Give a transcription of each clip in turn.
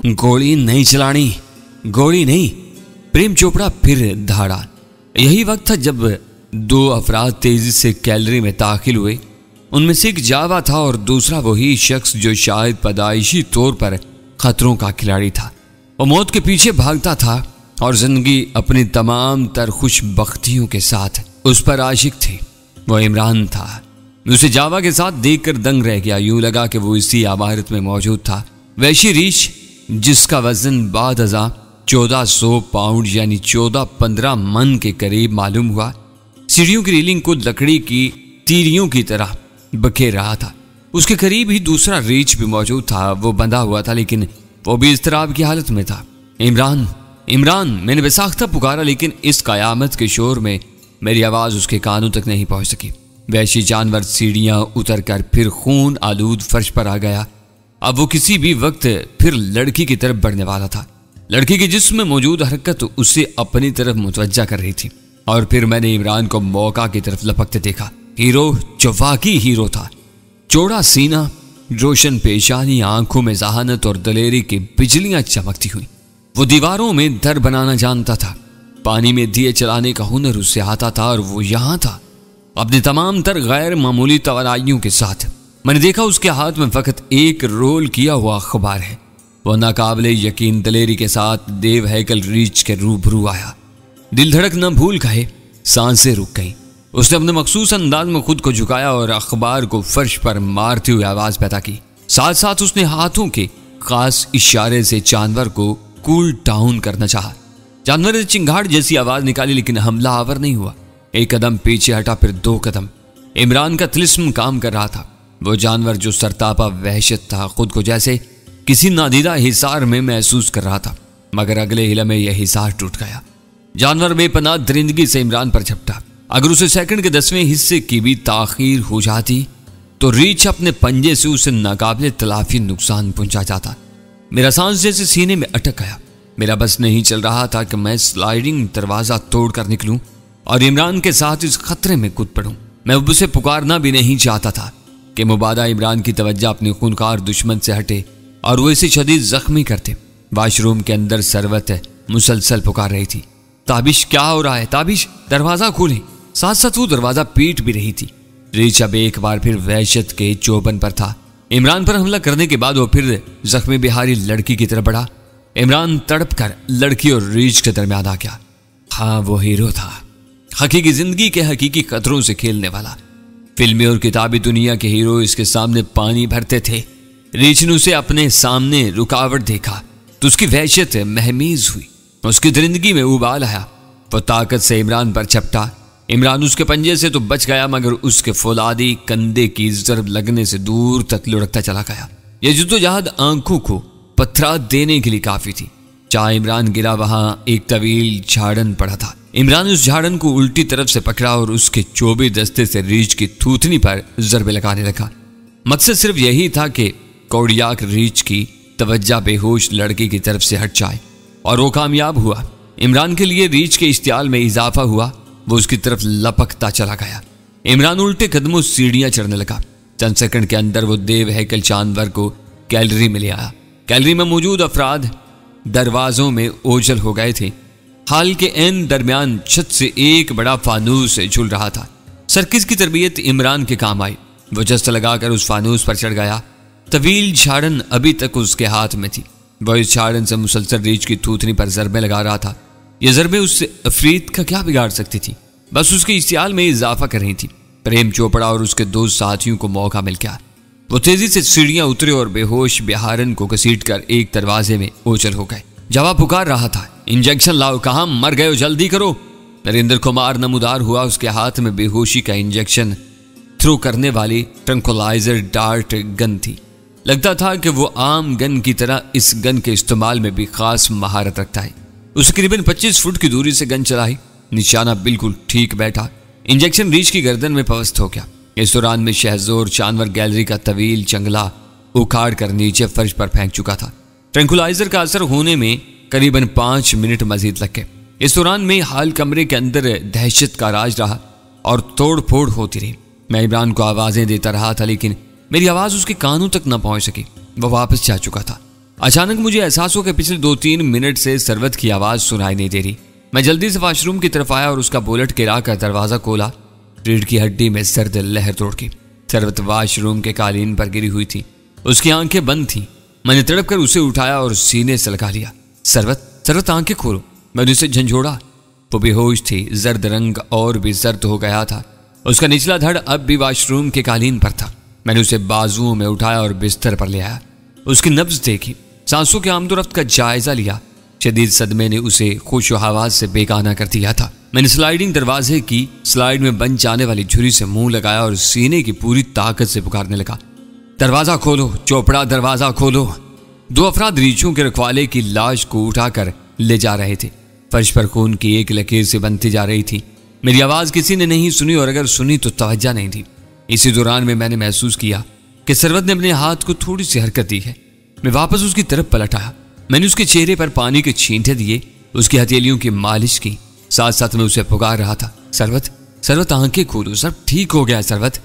गोली नहीं चलानी, गोली नहीं। प्रेम चोपड़ा फिर धाड़ा। यही वक्त था जब दो अफराद तेजी से गैलरी में दाखिल हुए। उनमें से एक जावा था और दूसरा वही शख्स जो शायद पैदाइशी तौर पर खतरों का खिलाड़ी था। वो मौत के पीछे भागता था और जिंदगी अपनी तमाम तर खुशबख्तियों के साथ उस पर आशिक थी। वो इमरान था। उसे जावा के साथ देखकर दंग रह गया। यूं लगा कि वो इसी इमारत में मौजूद था। वैशी रीछ जिसका वजन बाद 1400 पाउंड यानी 14-15 मन के करीब मालूम हुआ, सीढ़ियों की रेलिंग को लकड़ी की तीरियों की तरह बखेर रहा था। उसके करीब ही दूसरा रीछ भी मौजूद था। वो बंधा हुआ था लेकिन वो भी इस्तराब की हालत में था। इमरान, इमरान, मैंने बेसाख्ता पुकारा लेकिन इस कयामत के शोर में मेरी आवाज उसके कानों तक नहीं पहुंच सकी। वैशी जानवर सीढ़ियां उतरकर फिर खून आलूद फर्श पर आ गया। अब वो किसी भी वक्त फिर लड़की की तरफ बढ़ने वाला था। लड़की के जिस्म में मौजूद हरकत उसे अपनी तरफ मुतवज्जा कर रही थी। और फिर मैंने इमरान को मौका की तरफ लपकते देखा। हीरो जो वाकई हीरो था। चौड़ा सीना, रोशन पेशानी, आंखों में जहानत और दलेरी की बिजलियां चमकती हुई। वो दीवारों में दर बनाना जानता था। पानी में दिए चलाने का हुनर उससे आता था और वो यहां था अपने तमाम तर गैर मामूली तवानाइयों के साथ। मैंने देखा उसके हाथ में फकत एक रोल किया हुआ अखबार है। वह नाकाबिले यकीन दलेरी के साथ देव हैकल रीछ के रूबरू आया। दिल धड़क न भूल गए, सांसें रुक गईं। उसने अपने मखसूस अंदाज में खुद को झुकाया और अखबार को फर्श पर मारते हुए आवाज पैदा की। साथ साथ उसने हाथों के खास इशारे से जानवर को कूल डाउन करना चाहा। जानवर ने चिंगाड़ जैसी आवाज निकाली लेकिन हमला आवर नहीं हुआ। एक कदम पीछे हटा, फिर 2 कदम। इमरान का तिलिस्म काम कर रहा था। वो जानवर जो सरतापा वहशत था, खुद को जैसे किसी नादीदा हिसार में महसूस कर रहा था। मगर अगले हिले में यह हिसार टूट गया। जानवर बेपनाह दरिंदगी से इमरान पर झपटा। अगर उसे सेकंड के 10वें हिस्से की भी ताखीर हो जाती तो रीछ अपने पंजे से उसे नाकाबिले तलाफी नुकसान पहुंचा जाता। मेरा सांस जैसे सीने में अटक गया। मेरा बस नहीं चल रहा था कि मैं स्लाइडिंग दरवाजा तोड़कर निकलूं और इमरान के साथ इस खतरे में कूद पड़ूं। मैं उसे पुकारना भी नहीं चाहता था कि मुबादा इमरान की तवज्जो अपने खूनखार दुश्मन से हटे और वो इसे शदीद जख्मी करते। वाशरूम के अंदर सरवत मुसलसल पुकार रही थी, ताबिश क्या हो रहा है, ताबिश दरवाजा खोलें। साथ साथ वो दरवाजा पीट भी रही थी। रीछ अब एक बार फिर वहशत के चौबन पर था। इमरान पर हमला करने के बाद वो फिर जख्मी बिहारी लड़की की तरफ बढ़ा। इमरान तड़प कर लड़की और रीछ के दरमियान आ गया। हाँ, वो हीरो था, हकीकी जिंदगी के हकीकी खतरों से खेलने वाला। फिल्मी और किताबी दुनिया के हीरो इसके सामने पानी भरते थे। रीछ ने उसे अपने सामने रुकावट देखा तो उसकी वहशत महमीज हुई। उसकी दरिंदगी में उबाल आया। वो ताकत से इमरान पर झपटा। इमरान उसके पंजे से तो बच गया मगर उसके फौलादी कंधे की जरब लगने से दूर तक लुढ़कता चला गया। यह जद्दोजहद आंखों को पथरा देने के लिए काफी थी। जहां इमरान गिरा वहां एक तवील झाड़न पड़ा था। इमरान उस झाड़न को उल्टी तरफ से पकड़ा और उसके चौबे दस्ते से रीछ की थूथनी पर जरबे लगाने लगा। मकसद सिर्फ यही था कि कौड़ियाक रीछ की तवज्जो बेहोश लड़की की तरफ से हट जाए और वो कामयाब हुआ। इमरान के लिए रीछ के इश्तियाल में इजाफा हुआ। वो उसकी तरफ लपकता चला गया। इमरान उल्टे कदमों सीढ़ियां चढ़ने लगा। चंद सेकंड के अंदर वो देव हैकल जानवर को गैलरी में ले आया। गैलरी में मौजूद अफराद दरवाजों में ओझल हो गए थे। हाल के एन दरमियान छत से एक बड़ा फानूस झूल रहा था। सर्किस की तरबियत इमरान के काम आई। वो जस्त लगाकर उस फानूस पर चढ़ गया। तवील झाड़न अभी तक उसके हाथ में थी। वह इस झाड़न से मुसलसल रीछ की थूथनी पर जरबे लगा रहा था। ये जरबे उससे अफरीद का क्या बिगाड़ सकती थी, बस उसके इश्तियाल में इजाफा कर रही थी। प्रेम चोपड़ा और उसके 2 साथियों को मौका मिल गया। वो तेजी से सीढ़ियां उतरे और बेहोश बिहारन को घसीटकर एक दरवाजे में ओझल हो गए। जवाब पुकार रहा था, इंजेक्शन लाओ, कहां मर गए हो, जल्दी करो। नरेंद्र कुमार नमूदार हुआ। उसके हाथ में बेहोशी का इंजेक्शन थ्रो करने वाली ट्रंकुलाइजर डार्ट गन थी। लगता था कि वो आम गन की तरह इस गन के इस्तेमाल में भी खास महारत रखता है। उसे करीबन 25 फुट की दूरी से गन चलाई। निशाना बिल्कुल ठीक बैठा। इंजेक्शन रीछ की गर्दन में पवस्त हो गया। इस दौरान में शहजोर जानवर गैलरी का तवील चंगला उखाड़ कर नीचे फर्श पर फेंक चुका था। ट्रैंकुलाइजर का असर होने में करीबन 5 मिनट मजीद लग गए। इस दौरान में हाल कमरे के अंदर दहशत का राज रहा और तोड़ फोड़ होती रही। मैं इमरान को आवाजें देता रहा था लेकिन मेरी आवाज उसके कानों तक न पहुंच सकी। वह वापस जा चुका था। अचानक मुझे एहसास हुआ कि पिछले 2-3 मिनट से सरवत की आवाज सुनाई नहीं दे रही। मैं जल्दी से वॉशरूम की तरफ आया और उसका बोलट गिरा कर दरवाजा खोला। रीढ़ की हड्डी में सर्द लहर तोड़ गई। सरवत वॉशरूम के कालीन पर गिरी हुई थी, उसकी आंखें बंद थी। मैंने तड़प कर उसे उठाया और सीने से लगा लिया। सरवत आंखें खोलो। मैंने उसे झंझोड़ा। वो बेहोश थी, जर्द रंग और भी जर्द हो गया था। उसका निचला धड़ अब भी वॉशरूम के कालीन पर था। मैंने उसे बाजुओं में उठाया और बिस्तर पर ले आया। उसकी नब्ज देखी, सांसों के आमदोरफ्त का जायजा लिया। शदीद सदमे ने उसे खुश हवास से बेगाना कर दिया था। मैंने स्लाइडिंग दरवाजे की स्लाइड में बन जाने वाली झुरी से मुंह लगाया और सीने की पूरी ताकत से पुकारने लगा, दरवाजा खोलो चोपड़ा, दरवाजा खोलो। 2 अफराद रीछों के रखवाले की लाश को उठाकर ले जा रहे थे। फर्श पर खून की एक लकीर से बनती जा रही थी। मेरी आवाज किसी ने नहीं सुनी और अगर सुनी तो तवज्जो नहीं थी। इसी दौरान में मैंने महसूस किया कि सरवत ने अपने हाथ को थोड़ी सी हरकत दी है। मैं वापस उसकी तरफ पलट आया। मैंने उसके चेहरे पर पानी के छींटे दिए, उसकी हथेलियों की मालिश की, साथ साथ में उसे पुकार रहा था, सरवत आंखें खोलो, सब ठीक हो गया सरवत।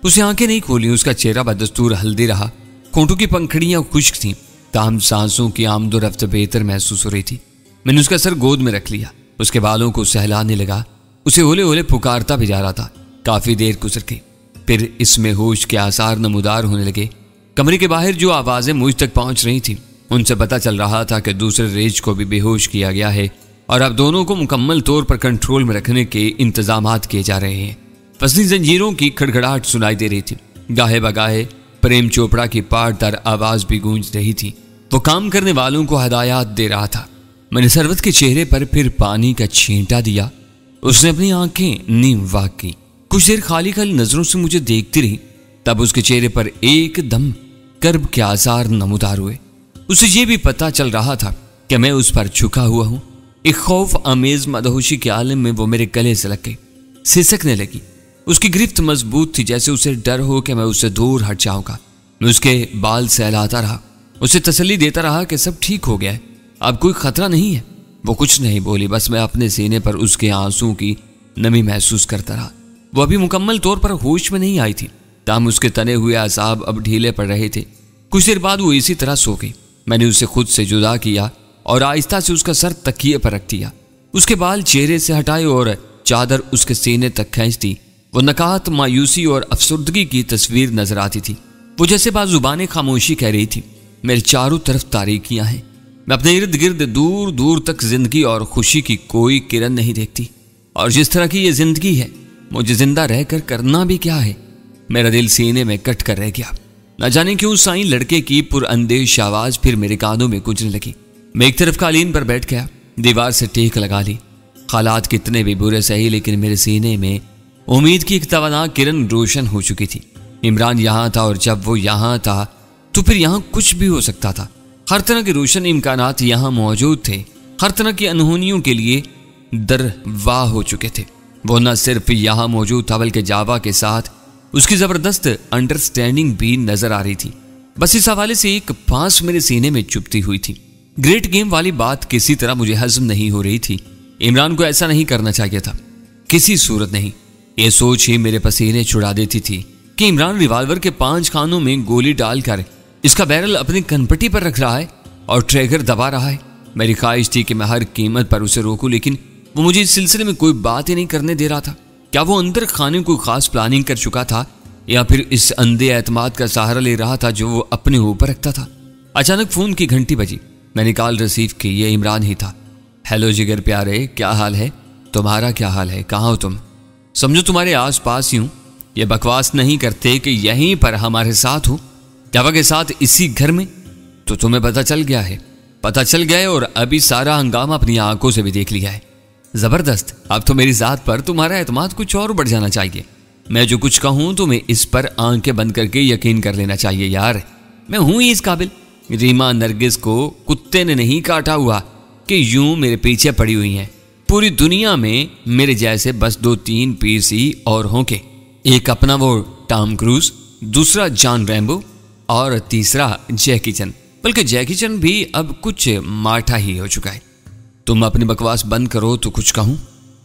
उसे आंखें नहीं खोली। उसका चेहरा बदस्तूर हल्दी रहा। होंठों की पंखड़ियां खुश्क थीं, ताहम सांसों की आमदोरफ्त बेहतर महसूस हो रही थी। मैंने उसका सर गोद में रख लिया, उसके बालों को सहलाने लगा, उसे होले होले पुकारता भी जा रहा था। काफी देर गुजर गई, फिर इसमें होश के आसार नमूदार होने लगे। कमरे के बाहर जो आवाजें मुझ तक पहुंच रही थी, उनसे पता चल रहा था कि दूसरे रेज को भी बेहोश किया गया है और अब दोनों को मुकम्मल तौर पर कंट्रोल में रखने के इंतजामात किए जा रहे हैं। फसली जंजीरों की खड़खड़ाहट सुनाई दे रही थी। गाहे बगाहे प्रेम चोपड़ा की पाटदार आवाज भी गूंज रही थी। वो काम करने वालों को हदायत दे रहा था। मैंने सरवत के चेहरे पर फिर पानी का छींटा दिया। उसने अपनी आंखें नीम वाक की, कुछ देर खाली खाली नजरों से मुझे देखती रही। तब उसके चेहरे पर एकदम कर्ब के आसार नमूदार हुए। उसे यह भी पता चल रहा था कि मैं उस पर झुका हुआ हूं। एक खौफ आमेज मदहोशी के आलम में वो मेरे गले से लग गई, सिसकने लगी। उसकी गिरफ्त मजबूत थी, जैसे उसे डर हो कि मैं उससे दूर हट जाऊंगा। मैं उसके बाल सहलाता रहा, उसे तसल्ली देता रहा कि सब ठीक हो गया है, अब कोई खतरा नहीं है। वो कुछ नहीं बोली, बस मैं अपने सीने पर उसके आंसू की नमी महसूस करता रहा। वो अभी मुकम्मल तौर पर होश में नहीं आई थी, ताम उसके तने हुए असाब अब ढीले पड़ रहे थे। कुछ देर बाद वो इसी तरह सो गई। मैंने उसे खुद से जुदा किया और आहिस्ता से उसका सर तकिए पर रख दिया। उसके बाल चेहरे से हटाए और चादर उसके सीने तक खींच दी। वो नकाहत, मायूसी और अफसुर्दगी की तस्वीर नजर आती थी। वो जैसे बाजुबाने खामोशी कह रही थी, मेरे चारों तरफ तारीकियां हैं, मैं अपने इर्द गिर्द दूर दूर तक जिंदगी और खुशी की कोई किरण नहीं देखती। और जिस तरह की ये जिंदगी है, मुझे जिंदा रहकर करना भी क्या है। मेरा दिल सीने में कट कर रह गया। न जाने क्यों साईं लड़के की पुरअंदेश आवाज फिर मेरे कानों में गूंजने लगी। मैं एक तरफ कालीन पर बैठ गया, दीवार से टेक लगा ली। हालात कितने भी बुरे सही, लेकिन मेरे सीने में उम्मीद की एक तवाना किरण रोशन हो चुकी थी। इमरान यहाँ था और जब वो यहाँ था तो फिर यहाँ कुछ भी हो सकता था। हर तरह के रोशन इम्कानात यहाँ मौजूद थे। हर तरह की अनहोनियों के लिए दरवाह हो चुके थे। वो न सिर्फ यहाँ मौजूद था, बल्कि जावा के साथ उसकी जबरदस्त अंडरस्टैंडिंग भी नजर आ रही थी। बस इस हवाले से एक फांस मेरे सीने में चुभती हुई थी। ग्रेट गेम वाली बात किसी तरह मुझे हजम नहीं हो रही थी। इमरान को ऐसा नहीं करना चाहिए था, किसी सूरत नहीं। ये सोच ही मेरे पसीने छुड़ा देती थी कि इमरान रिवाल्वर के 5 खानों में गोली डालकर इसका बैरल अपनी कनपट्टी पर रख रहा है और ट्रिगर दबा रहा है। मेरी ख्वाहिश थी कि मैं हर कीमत पर उसे रोकूं, लेकिन वो मुझे इस सिलसिले में कोई बात ही नहीं करने दे रहा था। क्या वो अंदर खाने को खास प्लानिंग कर चुका था या फिर इस अंधे एतमाद का सहारा ले रहा था जो वो अपने ऊपर रखता था। अचानक फोन की घंटी बजी। मैंने कॉल रिसीव की। ये इमरान ही था। हेलो जिगर प्यारे, क्या हाल है? तुम्हारा क्या हाल है? कहाँ हो तुम? समझो तुम्हारे आस पास ही हूँ। ये बकवास नहीं करते कि यहीं पर हमारे साथ हो, जावा के साथ इसी घर में। तो तुम्हें पता चल गया है, पता चल गया है और अभी सारा हंगामा अपनी आंखों से भी देख लिया है। जबरदस्त। अब तो मेरी जात पर तुम्हारा एतमाद कुछ और बढ़ जाना चाहिए। मैं जो कुछ कहूं तुम्हें इस पर आंखें बंद करके यकीन कर लेना चाहिए यार। मैं हूं ही इस काबिल। रीमा नरगिस को कुत्ते ने नहीं काटा हुआ कि यूं मेरे पीछे पड़ी हुई हैं। पूरी दुनिया में मेरे जैसे बस 2-3 पीस ही और होंगे। एक अपना वो टॉम क्रूज, दूसरा जॉन रैम्बो और तीसरा जैकी चैन। बल्कि जैकी चैन भी अब कुछ माठा ही हो चुका है। तुम अपनी बकवास बंद करो तो कुछ कहूं।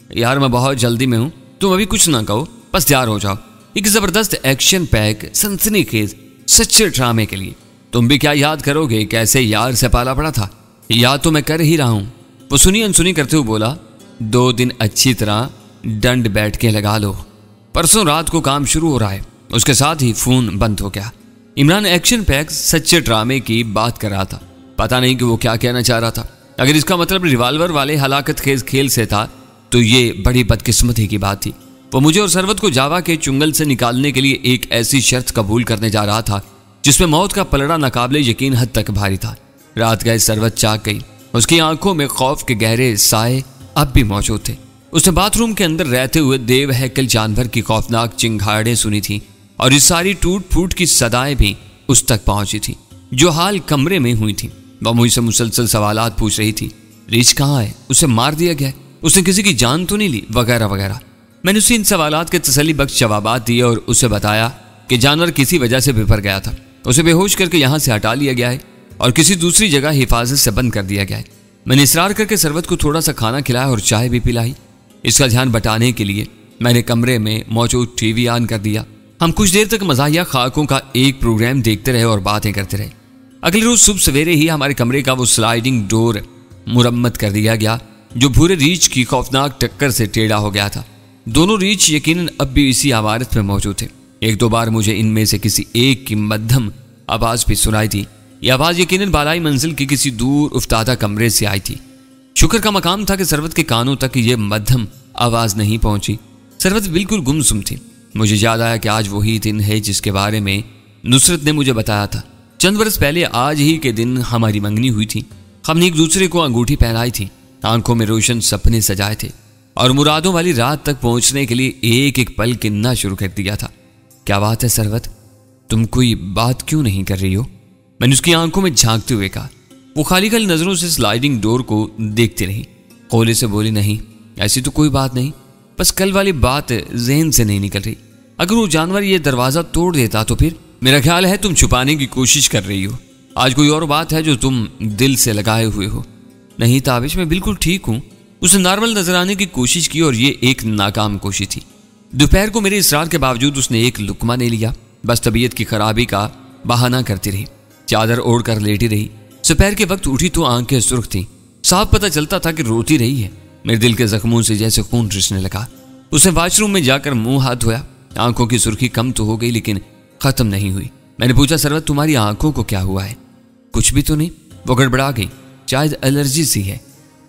यार मैं बहुत जल्दी में हूं, तुम अभी कुछ ना कहो, बस तैयार हो जाओ एक जबरदस्त एक्शन पैक सनसनीखेज सच्चे ड्रामे के लिए। तुम भी क्या याद करोगे, कैसे यार से पाला पड़ा था। याद तो मैं कर ही रहा हूं। वो सुनी अनसुनी करते हुए बोला, 2 दिन अच्छी तरह दंड बैठ के लगा लो, परसों रात को काम शुरू हो रहा है। उसके साथ ही फोन बंद हो गया। इमरान एक्शन पैक सच्चे ड्रामे की बात कर रहा था। पता नहीं कि वो क्या कहना चाह रहा था। अगर इसका मतलब रिवाल्वर वाले हलाकत खेज खेल से था तो ये बड़ी बदकिस्मती की बात थी। वो मुझे और सरवत को जावा के चुंगल से निकालने के लिए एक ऐसी शर्त कबूल करने जा रहा था जिसमें मौत का पलड़ा नाकाबिले यकीन हद तक भारी था। रात गए सरवत जाग गई। उसकी आंखों में खौफ के गहरे साए अब भी मौजूद थे। उसने बाथरूम के अंदर रहते हुए देव हैकल जानवर की खौफनाक चिंगाड़ें सुनी थी और इस सारी टूट फूट की सदाएं भी उस तक पहुंची थी जो हाल कमरे में हुई थी। वह मुझसे मुसलसल सवालात पूछ रही थी। रीच कहाँ है? उसे मार दिया गया? उसने किसी की जान तो नहीं ली? वगैरह वगैरह। मैंने उसे इन सवालात के तसल्ली बख्श जवाबात दिए और उसे बताया कि जानवर किसी वजह से बिफर गया था। उसे बेहोश करके यहाँ से हटा लिया गया है और किसी दूसरी जगह हिफाजत से बंद कर दिया गया है। मैंने इसरार करके सरवत को थोड़ा सा खाना खिलाया और चाय भी पिलाई। इसका ध्यान बटाने के लिए मैंने कमरे में मौजूद टीवी ऑन कर दिया। हम कुछ देर तक मज़ाहिया खाकों का एक प्रोग्राम देखते रहे और बातें करते रहे। अगले रोज सुबह सवेरे ही हमारे कमरे का वो स्लाइडिंग डोर मुरम्मत कर दिया गया जो भूरे रीछ की खौफनाक टक्कर से टेढ़ा हो गया था। दोनों रीछ यकीनन अब भी इसी इमारत में मौजूद थे। 1-2 बार मुझे इनमें से किसी एक की मध्यम आवाज भी सुनाई थी। यह आवाज यकीनन बालाई मंजिल के किसी दूर उफ्तादा कमरे से आई थी। शुक्र का मकाम था कि सरवत के कानों तक ये मध्यम आवाज नहीं पहुंची। सरवत बिल्कुल गुमसुम थी। मुझे याद आया कि आज वही दिन है जिसके बारे में नुसरत ने मुझे बताया था। चंद बरस पहले आज ही के दिन हमारी मंगनी हुई थी। हमने एक दूसरे को अंगूठी पहनाई थी, आंखों में रोशन सपने सजाए थे और मुरादों वाली रात तक पहुंचने के लिए एक एक पल गिनना शुरू कर दिया था। क्या बात है सरवत, तुम कोई बात क्यों नहीं कर रही हो? मैंने उसकी आंखों में झांकते हुए कहा। वो खाली खाली नजरों से स्लाइडिंग डोर को देखती रही। कोले से बोली, नहीं ऐसी तो कोई बात नहीं, बस कल वाली बात जहन से नहीं निकल रही। अगर वो जानवर ये दरवाजा तोड़ देता तो फिर? मेरा ख्याल है तुम छुपाने की कोशिश कर रही हो। आज कोई और बात है जो तुम दिल से लगाए हुए हो। नहीं ताबिश, मैं बिल्कुल ठीक हूँ। उसने नॉर्मल नजर आने की कोशिश की और ये एक नाकाम कोशिश थी। दोपहर को मेरे इसरार के बावजूद उसने एक लुकमा नहीं लिया, बस तबीयत की खराबी का बहाना करती रही। चादर ओढ़ कर लेटी रही। दोपहर के वक्त उठी तो आंखें सुर्ख थी। साफ पता चलता था कि रोती रही है। मेरे दिल के जख्मों से जैसे खून रिसने लगा। उसने वॉशरूम में जाकर मुंह हाथ धोया। आंखों की सुर्खी कम तो हो गई लेकिन खत्म नहीं हुई। मैंने पूछा, सरवत तुम्हारी आंखों को क्या हुआ है? कुछ भी तो नहीं। वो गड़बड़ा गई। शायद एलर्जी सी है।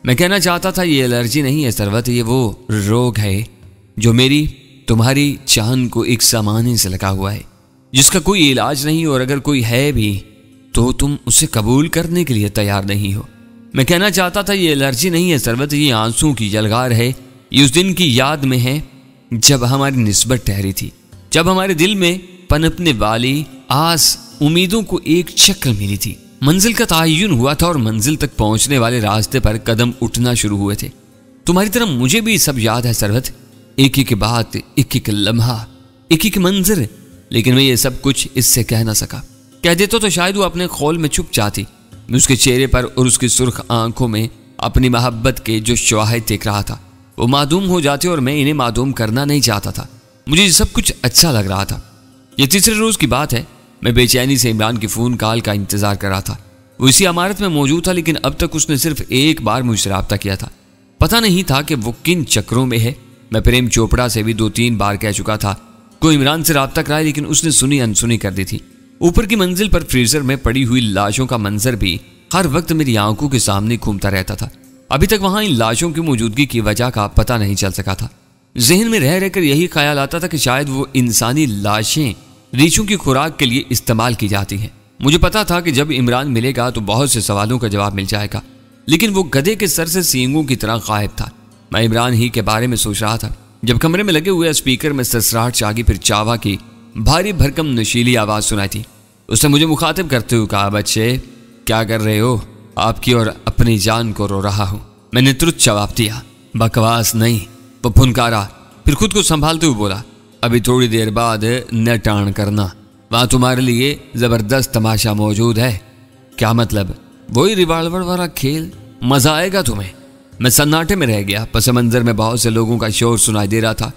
मैं कहना चाहता था ये एलर्जी नहीं है सरवत, ये वो रोग है जो मेरी तुम्हारी चांद को एक सामान्य से लगा हुआ है, जिसका कोई इलाज नहीं और अगर कोई है भी तो तुम उसे कबूल करने के लिए तैयार नहीं हो। मैं कहना चाहता था ये एलर्जी नहीं है सरवत, ये आंसू की जलगार है। ये उस दिन की याद में है जब हमारी निस्बत ठहरी थी, जब हमारे दिल में पनपने वाली आस उम्मीदों को एक शक्ल मिली थी। मंजिल का तयन हुआ था और मंजिल तक पहुंचने वाले रास्ते पर कदम उठना शुरू हुए थे। तुम्हारी तरह मुझे भी सब याद है सरवत, एक एक बात, एक एक लम्हा, एक एक मंजर। लेकिन मैं ये सब कुछ इससे कह ना सका। कह देता तो शायद वो अपने खौल में छुप जाती। मैं उसके चेहरे पर और उसकी सुर्ख आंखों में अपनी मोहब्बत के जो शवाहिद देख रहा था वो मादूम हो जाते और मैं इन्हें मादूम करना नहीं चाहता था। मुझे ये सब कुछ अच्छा लग रहा था। ये तीसरे रोज की बात है। मैं बेचैनी से इमरान की फ़ोन कॉल का इंतजार कर रहा था। वो इसी इमारत में मौजूद था लेकिन अब तक उसने सिर्फ एक बार मुझसे रब्ता किया था। पता नहीं था कि वो किन चक्रों में है। मैं प्रेम चोपड़ा से भी 2-3 बार कह चुका था कोई इमरान से रब्ता कराए, लेकिन उसने सुनी अनसुनी कर दी थी। ऊपर की मंजिल पर फ्रीजर में पड़ी हुई लाशों का मंजर भी हर वक्त मेरी आंखों के सामने घूमता रहता था। अभी तक वहां इन लाशों की मौजूदगी की वजह का पता नहीं चल सका था। जहन में रह रहकर यही ख्याल आता था कि शायद वो इंसानी लाशें रीछों की खुराक के लिए इस्तेमाल की जाती हैं। मुझे पता था कि जब इमरान मिलेगा तो बहुत से सवालों का जवाब मिल जाएगा, लेकिन वो गधे के सर से सींगों की तरह गायब था। मैं इमरान ही के बारे में सोच रहा था जब कमरे में लगे हुए स्पीकर में सरसराहट जागी, फिर चावा की भारी भरकम नशीली आवाज सुनाई थी। उसने मुझे मुखातिब करते हुए कहा, बच्चे क्या कर रहे हो? आपकी और अपनी जान को रो रहा हूं। मैंने तुरंत जवाब दिया, बकवास नहीं। वो फुनकारा, फिर खुद को संभालते हुए बोला, अभी थोड़ी देर बाद न टाण करना, वहां तुम्हारे लिए जबरदस्त तमाशा मौजूद है। क्या मतलब? वही रिवाल्वर वाला खेल, मजा आएगा तुम्हें। मैं सन्नाटे में रह गया। पस मंजर में बहुत से लोगों का शोर सुनाई दे रहा था।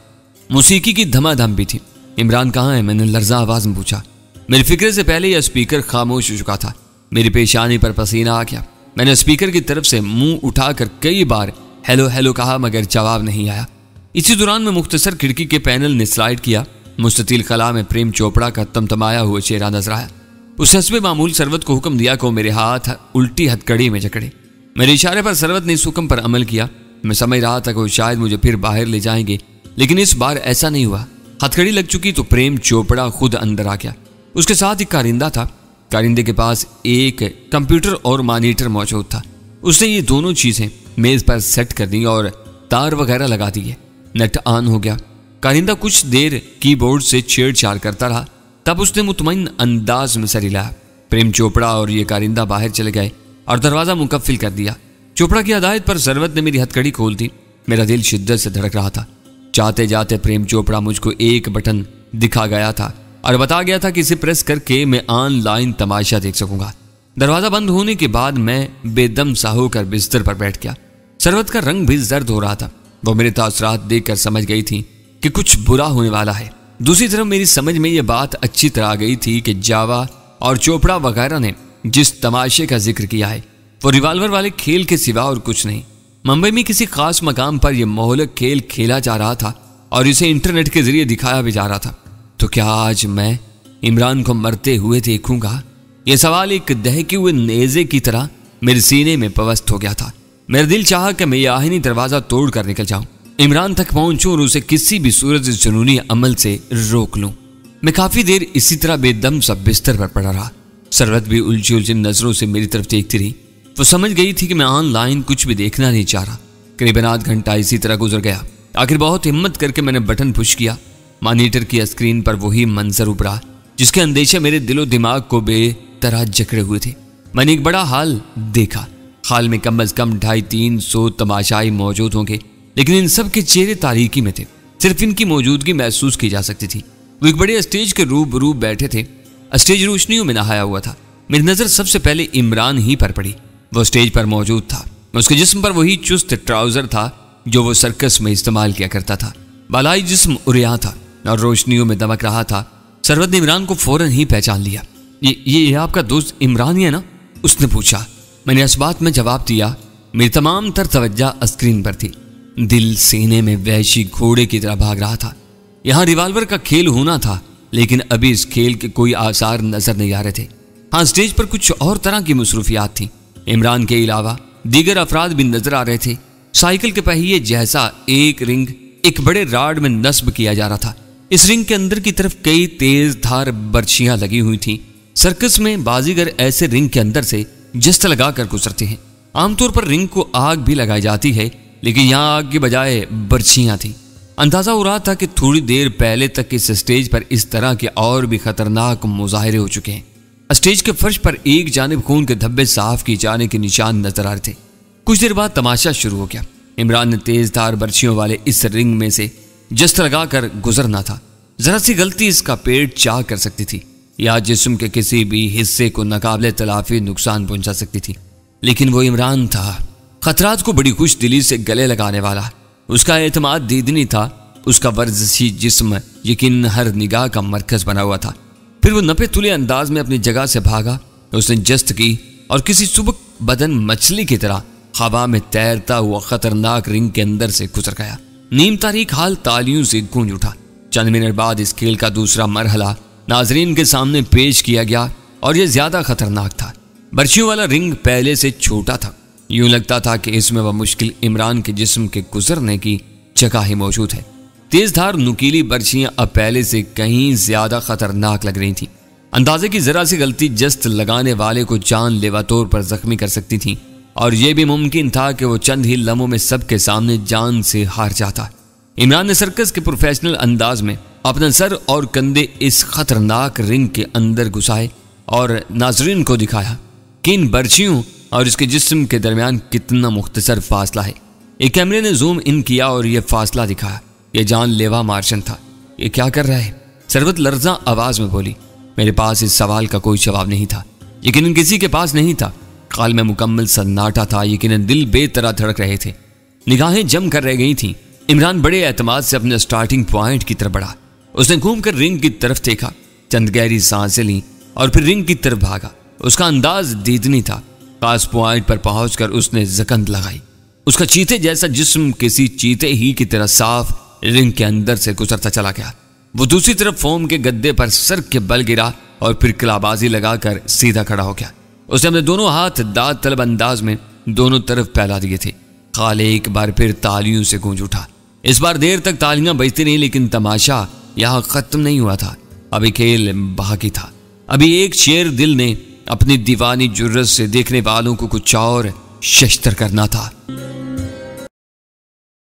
मौसीकी की धमाधम भी थी। इमरान कहाँ है? मैंने लर्जा आवाज में पूछा। मेरी फिक्र से पहले यह स्पीकर खामोश हो चुका था। मेरी पेशानी पर पसीना आ गया। मैंने स्पीकर की तरफ से मुंह उठाकर कई बार हेलो हेलो कहा, मगर जवाब नहीं आया। इसी दौरान मैं मुख्तसर खिड़की के पैनल ने स्लाइड किया। मुस्ततील खला में प्रेम चोपड़ा का तमतमाया हुआ चेहरा नजर आया। उस हस्बे मामूल सरवत को हुक्म दिया कि वो मेरे हाथ उल्टी हथकड़ी में जकड़े। मेरे इशारे पर सरवत ने इस हुक्म पर अमल किया। मैं समझ रहा था कि वो शायद मुझे फिर बाहर ले जाएंगे, लेकिन इस बार ऐसा नहीं हुआ। हथकड़ी लग चुकी तो प्रेम चोपड़ा खुद अंदर आ गया। उसके साथ एक कारिंदा था। कारिंदे के पास एक कंप्यूटर और मॉनिटर मौजूद था। उसने ये दोनों चीजें मेज पर सेट कर दी और तार वगैरह लगा दिए। नेट ऑन हो गया। कारिंदा कुछ देर कीबोर्ड से छेड़छाड़ करता रहा, तब उसने मुतमईन अंदाज में सर हिलाया। प्रेम चोपड़ा और ये कारिंदा बाहर चले गए और दरवाजा मुकफ्फिल कर दिया। चोपड़ा की हदायत पर सरवत ने मेरी हथकड़ी खोल दी। मेरा दिल शिद्दत से धड़क रहा था। जाते जाते प्रेम चोपड़ा मुझको एक बटन दिखा गया था और बता गया था कि इसे प्रेस करके मैं ऑनलाइन तमाशा देख सकूंगा। दरवाजा बंद होने के बाद मैं बेदम सा होकर बिस्तर पर बैठ गया। सरवत का रंग भी जर्द हो रहा था। वो मेरे तासरात देखकर समझ गई थी कि कुछ बुरा होने वाला है। दूसरी तरफ मेरी समझ में यह बात अच्छी तरह आ गई थी कि जावा और चोपड़ा वगैरह ने जिस तमाशे का जिक्र किया है वो रिवाल्वर वाले खेल के सिवा और कुछ नहीं। मुंबई में किसी खास मकाम पर यह मोहलक खेल खेला जा रहा था और इसे इंटरनेट के जरिए दिखाया भी जा रहा था। तो क्या आज मैं इमरान को मरते हुए देखूंगा? यह सवाल एक दहके हुए नेज़े की तरह मेरे सीने में पवस्त हो गया था। मेरा दिल चाहा कि मैं यह आहिनी दरवाजा तोड़ कर निकल जाऊं, इमरान तक पहुंचूं और उसे किसी भी सूरत इस जुनूनी अमल से रोक लूं। मैं काफी देर इसी तरह बेदम सा बिस्तर पर पड़ा रहा। सरवत भी उलझी उलझी नजरों से मेरी तरफ देखती रही। वो समझ गई थी कि मैं ऑनलाइन कुछ भी देखना नहीं चाह रहा। करीबन आध घंटा इसी तरह गुजर गया। आखिर बहुत हिम्मत करके मैंने बटन पुश किया। मॉनिटर की स्क्रीन पर वही मंजर उभरा जिसके अंदेशे मेरे दिलो दिमाग को बेतरह जकड़े हुए थे। मैंने एक बड़ा हाल देखा। हाल में कम से कम 250-300 तमाशाई मौजूद होंगे, लेकिन इन सब के चेहरे तारीकी में थे। सिर्फ इनकी मौजूदगी महसूस की जा सकती थी। वो एक बड़े स्टेज के रूबरू बैठे थे। स्टेज रोशनियों में नहाया हुआ था। मेरी नजर सबसे पहले इमरान ही पर पड़ी। वो स्टेज पर मौजूद था। उसके जिस्म पर वही चुस्त ट्राउजर था जो वो सर्कस में इस्तेमाल किया करता था। बालाई जिस्म उरिया था और रोशनियों में दमक रहा था। सरवत ने इमरान को फौरन ही पहचान लिया। ये आपका दोस्त इमरान ही है ना? उसने पूछा। मैंने इस बात में जवाब दिया। मेरी तमाम तर तवज्जा स्क्रीन पर थी। दिल सीने में वहशी घोड़े की तरह भाग रहा था। यहाँ रिवाल्वर का खेल होना था, लेकिन अभी इस खेल के कोई आसार नजर नहीं आ रहे थे। हाँ, स्टेज पर कुछ और तरह की मसरूफियात थी। इमरान के अलावा दीगर अफराद भी नजर आ रहे थे। साइकिल के पहिए जैसा एक रिंग एक बड़े राड में नस्ब किया जा रहा था। इस रिंग के अंदर की तरफ कई तेज धार बर्छियां लगी हुई थी। सर्कस में बाजीगर ऐसे रिंग के अंदर से जस्त लगाकर गुजरते हैं। आमतौर पर रिंग को आग भी लगाई जाती है, लेकिन यहाँ आग की बजाय बर्छियां थी। अंदाजा हो रहा था कि थोड़ी देर पहले तक इस स्टेज पर इस तरह के और भी खतरनाक मुजाहरे हो चुके हैं। स्टेज के फर्श पर एक जानिब खून के धब्बे साफ किए जाने के निशान नजर आ रहे थे। कुछ देर बाद तमाशा शुरू हो गया। इमरान ने तेज धार बर्छियों वाले इस रिंग में से जस्त लगाकर गुजरना था। जरा सी गलती इसका पेट चाह कर सकती थी या जिस्म के किसी भी हिस्से को नाकाबिले तलाफी नुकसान पहुंचा सकती थी। लेकिन वो इमरान था, खतरात को बड़ी खुश दिली से गले लगाने वाला। उसका एतमाद दीदनी था। उसका वर्जिशी जिस्म यकीन हर निगाह का मरकज बना हुआ था। फिर वो नपे तुले अंदाज में अपनी जगह से भागा। उसने जस्त की और किसी सुबक बदन मछली की तरह हवा में तैरता हुआ खतरनाक रिंग के अंदर से गुजर गया। नीम तारीख हाल तालियों से गूंज उठा। चंद मिनट बाद इस खेल का दूसरा मरहला नाजरीन के सामने पेश किया गया और यह ज्यादा खतरनाक था। बर्छियों वाला रिंग पहले से छोटा था। यूं लगता था कि इसमें वह मुश्किल इमरान के जिस्म के गुजरने की जगह ही मौजूद है। तेज धार नुकीली बर्छियां अब पहले से कहीं ज्यादा खतरनाक लग रही थीं। अंदाजे की जरा सी गलती जस्त लगाने वाले को जानलेवा तौर पर जख्मी कर सकती थी और यह भी मुमकिन था कि वो चंद ही लम्हों में सबके सामने जान से हार जाता। इमरान ने सर्कस के प्रोफेशनल अंदाज में अपना सर और कंधे इस खतरनाक रिंग के अंदर घुसाए और नाजरीन को दिखाया कि इन बर्छियों और इसके जिस्म के दरमियान कितना मुख्तसर फासला है। एक कैमरे ने जूम इन किया और यह फासला दिखाया। यह जानलेवा मार्शन था। ये क्या कर रहा है? सरवत लर्जा आवाज में बोली। मेरे पास इस सवाल का कोई जवाब नहीं था। यकीनन किसी के पास नहीं था। काल में मुकम्मल सन्नाटा था। यकीनन दिल बेतरह धड़क रहे थे। निगाहें जम कर रह गई थीं। इमरान बड़े एतमाद से अपने स्टार्टिंग पॉइंट की तरफ बढ़ा। उसने घूमकर रिंग की तरफ देखा। चंद गहरी सांसें ली और फिर रिंग की तरफ भागा। उसका अंदाज दीदनी था। खास पॉइंट पर पहुंचकर उसने जकंद लगाई। उसका चीते जैसा जिस्म किसी चीते ही की तरह साफ रिंग के अंदर से गुजरता चला गया। वो दूसरी तरफ फोम के गद्दे पर सर के बल गिरा और फिर किलाबाजी लगाकर सीधा खड़ा हो गया। उसने अपने दोनों हाथ दाद तलब अंदाज में दोनों तरफ फैला दिए थे। खाले एक बार फिर तालियों से गूंज उठा। इस बार देर तक तालियां बजती नहीं, लेकिन तमाशा यहां खत्म नहीं हुआ था। अभी खेल बाकी था। अभी एक शेर दिल ने अपनी दीवानी जुर्रत से देखने वालों को कुछ और शस्त्र करना था।